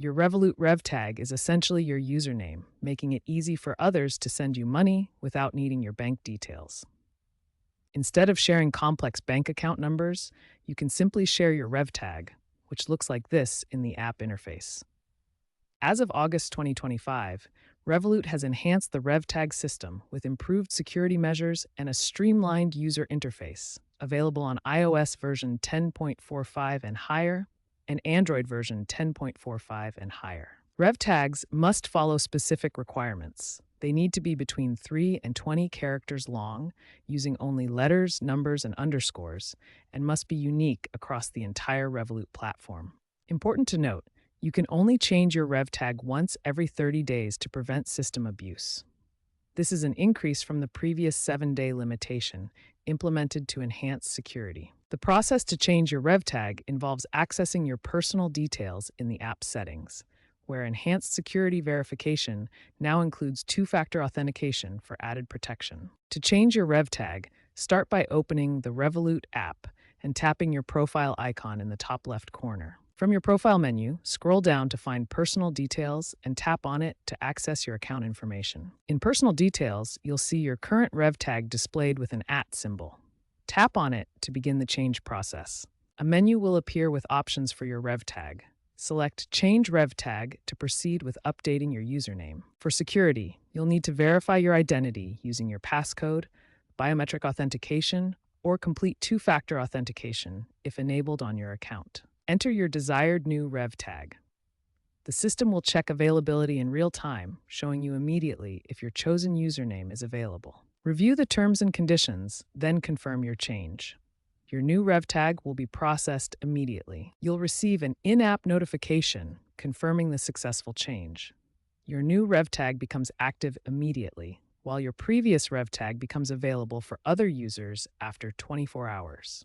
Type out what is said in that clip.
Your Revolut RevTag is essentially your username, making it easy for others to send you money without needing your bank details. Instead of sharing complex bank account numbers, you can simply share your RevTag, which looks like this in the app interface. As of August 2025, Revolut has enhanced the RevTag system with improved security measures and a streamlined user interface, available on iOS version 10.45 and higher, and Android version 10.45 and higher. RevTags must follow specific requirements. They need to be between 3 and 20 characters long, using only letters, numbers, and underscores, and must be unique across the entire Revolut platform. Important to note, you can only change your RevTag once every 30 days to prevent system abuse. This is an increase from the previous 7-day limitation, implemented to enhance security. The process to change your RevTag involves accessing your personal details in the app settings, where enhanced security verification now includes two-factor authentication for added protection. To change your RevTag, start by opening the Revolut app and tapping your profile icon in the top left corner. From your profile menu, scroll down to find Personal Details and tap on it to access your account information. In Personal Details, you'll see your current RevTag displayed with an @ symbol. Tap on it to begin the change process. A menu will appear with options for your RevTag. Select Change RevTag to proceed with updating your username. For security, you'll need to verify your identity using your passcode, biometric authentication, or complete two-factor authentication if enabled on your account. Enter your desired new RevTag. The system will check availability in real time, showing you immediately if your chosen username is available. Review the terms and conditions, then confirm your change. Your new RevTag will be processed immediately. You'll receive an in-app notification confirming the successful change. Your new RevTag becomes active immediately, while your previous RevTag becomes available for other users after 24 hours.